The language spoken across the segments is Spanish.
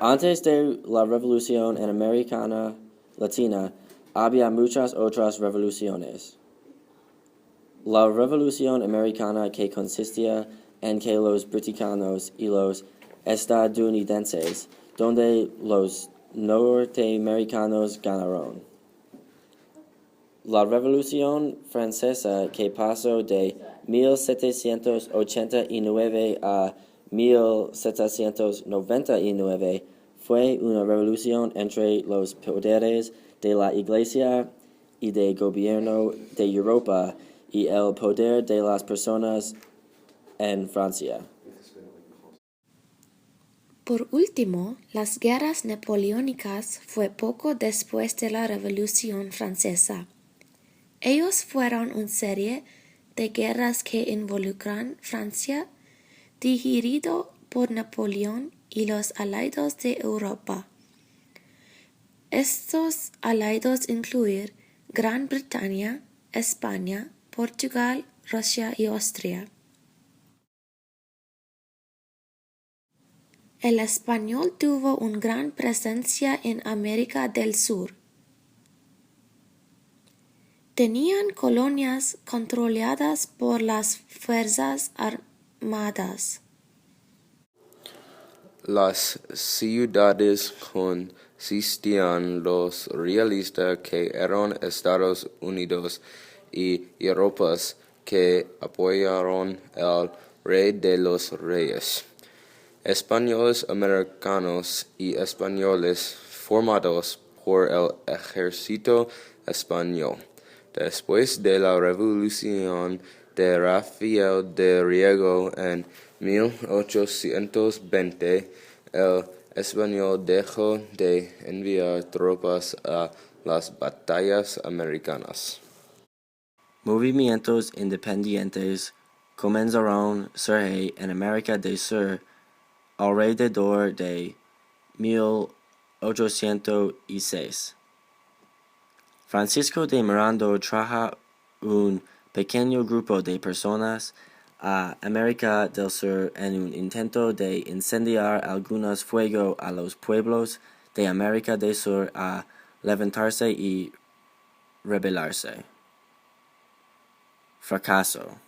Antes de la Revolución en América Latina, había muchas otras revoluciones. La Revolución Americana, que consistía en que los británicos y los estadounidenses, donde los norteamericanos ganaron. La Revolución Francesa, que pasó de 1789 a 1799, fue una revolución entre los poderes de la Iglesia y del gobierno de Europa y el poder de las personas en Francia. Por último, las guerras napoleónicas fue poco después de la Revolución Francesa. Ellos fueron una serie de guerras que involucran Francia, dirigido por Napoleón y los aliados de Europa. Estos aliados incluyen Gran Bretaña, España, Portugal, Rusia y Austria. El español tuvo una gran presencia en América del Sur. Tenían colonias controladas por las fuerzas armadas. Las ciudades consistían los realistas que eran Estados Unidos y Europas que apoyaron al rey de los reyes. Españoles americanos y españoles formados por el ejército español. Después de la Revolución de Rafael de Riego en 1820, el español dejó de enviar tropas a las batallas americanas. Movimientos independientes comenzaron a surgir en América del Sur alrededor de 1806. Francisco de Miranda trajo un pequeño grupo de personas a América del Sur en un intento de incendiar algunos fuegos a los pueblos de América del Sur a levantarse y rebelarse. Fracaso.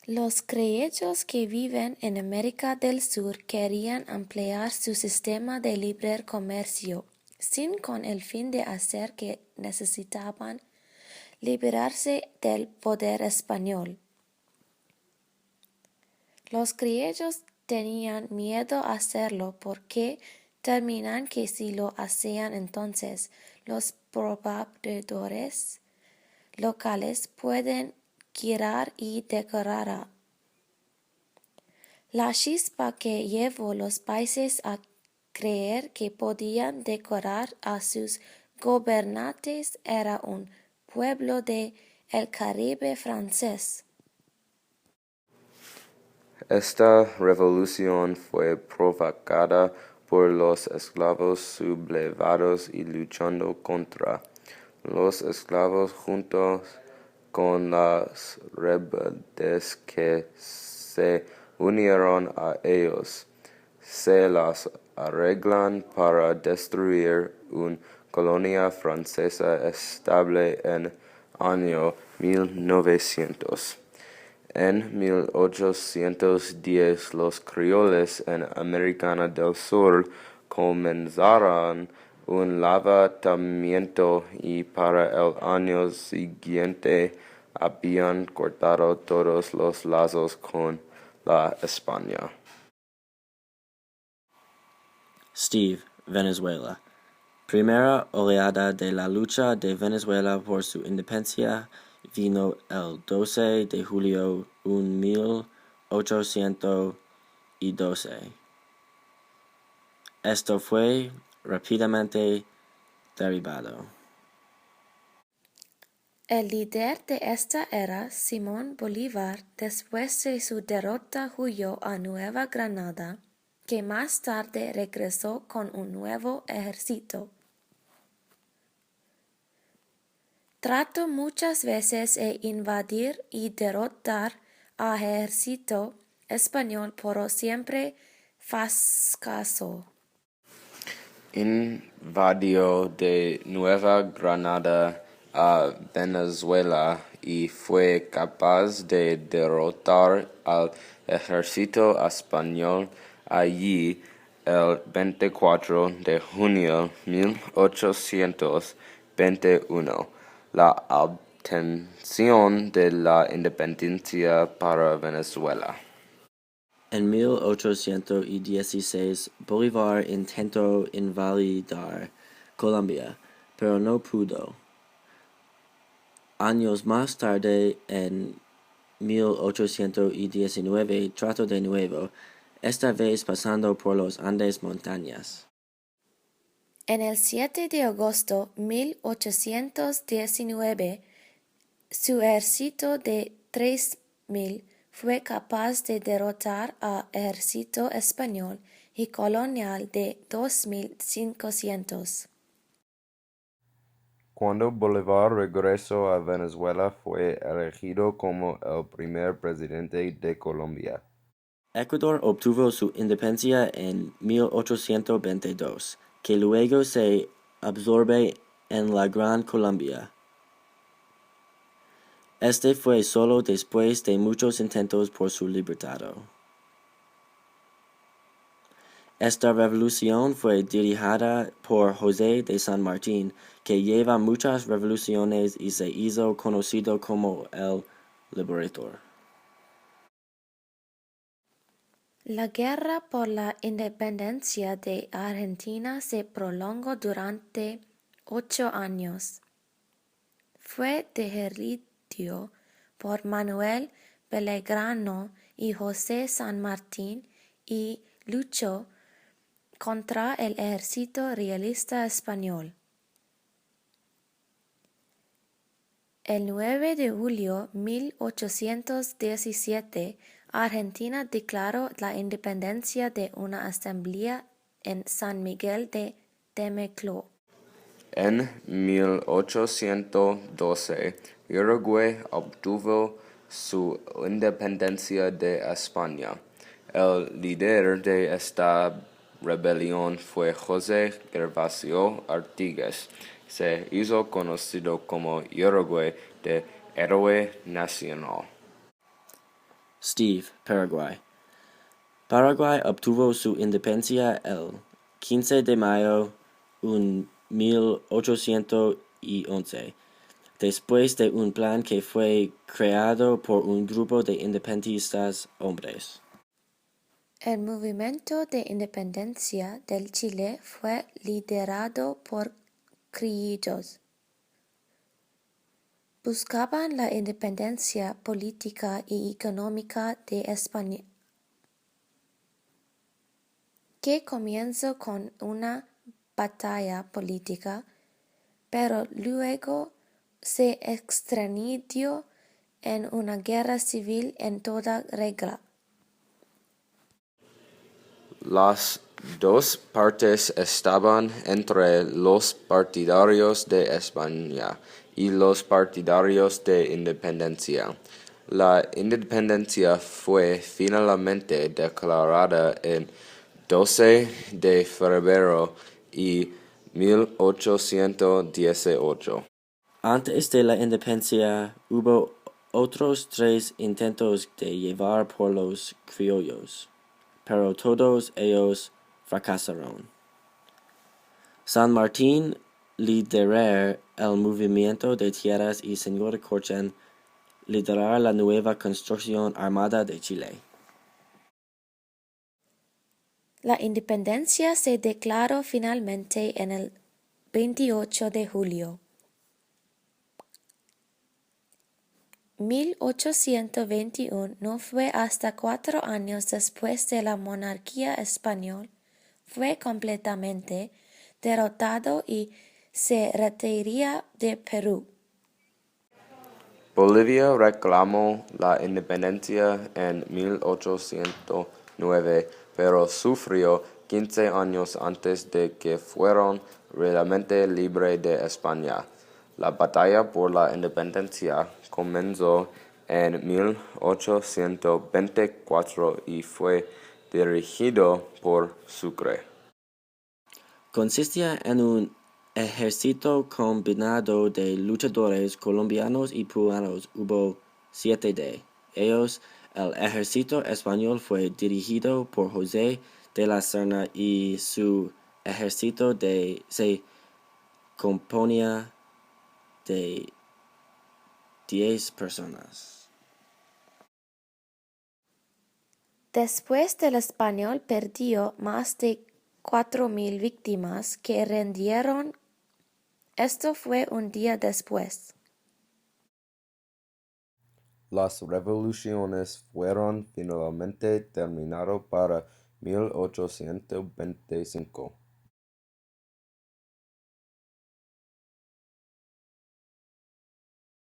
Los criollos que viven en América del Sur querían ampliar su sistema de libre comercio, sin con el fin de hacer que necesitaban liberarse del poder español. Los criollos tenían miedo a hacerlo porque temían que si lo hacían entonces los pobladores locales pueden quitar y decorar. La chispa que llevó los países a creer que podían decorar a sus gobernantes era un pueblo de el Caribe francés. Esta revolución fue provocada por los esclavos sublevados y luchando contra los esclavos juntos con las rebeldes que se unieron a ellos. Se las arreglan para destruir una colonia francesa estable en año 1900. En 1810 los criollos en América del Sur comenzaron un levantamiento y para el año siguiente habían cortado todos los lazos con la España. Steve, Venezuela. Primera oleada de la lucha de Venezuela por su independencia vino el 12 de julio de 1812. Esto fue rápidamente derribado. El líder de esta era, Simón Bolívar, después de su derrota huyó a Nueva Granada, que más tarde regresó con un nuevo ejército. Trató muchas veces de invadir y derrotar al ejército español, pero siempre fracaso. Invadió de Nueva Granada a Venezuela y fue capaz de derrotar al ejército español allí el 24 de junio 1821. La obtención de la independencia para Venezuela. En 1816, Bolívar intentó invalidar Colombia, pero no pudo. Años más tarde, en 1819, trató de nuevo, esta vez pasando por los Andes montañas. En el 7 de agosto 1819, su ejército de 3.000 fue capaz de derrotar al ejército español y colonial de 2.500. Cuando Bolívar regresó a Venezuela, fue elegido como el primer presidente de Colombia. Ecuador obtuvo su independencia en 1822, que luego se absorbe en la Gran Colombia. Este fue solo después de muchos intentos por su libertad. Esta revolución fue dirigida por José de San Martín, que lleva muchas revoluciones y se hizo conocido como el Liberador. La guerra por la independencia de Argentina se prolongó durante 8 años. Fue dirigido por Manuel Belgrano y José San Martín y luchó contra el ejército realista español. El 9 de julio de 1817, Argentina declaró la independencia de una asamblea en San Miguel de Temeclo. En 1812, Uruguay obtuvo su independencia de España. El líder de esta rebelión fue José Gervasio Artigas. Se hizo conocido como Uruguay de héroe nacional. Steve, Paraguay. Paraguay obtuvo su independencia el 15 de mayo de 1811, después de un plan que fue creado por un grupo de independentistas hombres. El movimiento de independencia del Chile fue liderado por criollos. Buscaban la independencia política y económica de España, que comenzó con una batalla política, pero luego se extendió en una guerra civil en toda regla. Las dos partes estaban entre los partidarios de España y los partidarios de independencia. La independencia fue finalmente declarada el 12 de febrero de 1818. Antes de la independencia hubo otros 3 intentos de llevar por los criollos, pero todos ellos fracasaron. San Martín lideró el movimiento de tierras y Señor Corchen lideró la nueva construcción armada de Chile. La independencia se declaró finalmente en el 28 de julio. 1821 no fue hasta 4 años después de la monarquía española fue completamente derrotado y se retiraría de Perú. Bolivia reclamó la independencia en 1809, pero sufrió 15 años antes de que fueran realmente libres de España. La batalla por la independencia comenzó en 1824 y fue dirigido por Sucre. Consistía en un ejército combinado de luchadores colombianos y peruanos. Hubo 7 de ellos. El ejército español fue dirigido por José de la Serna y su ejército se componía de 10 personas. Después del español perdió más de 4,000 víctimas que rindieron. Esto fue un día después. Las revoluciones fueron finalmente terminadas para 1825.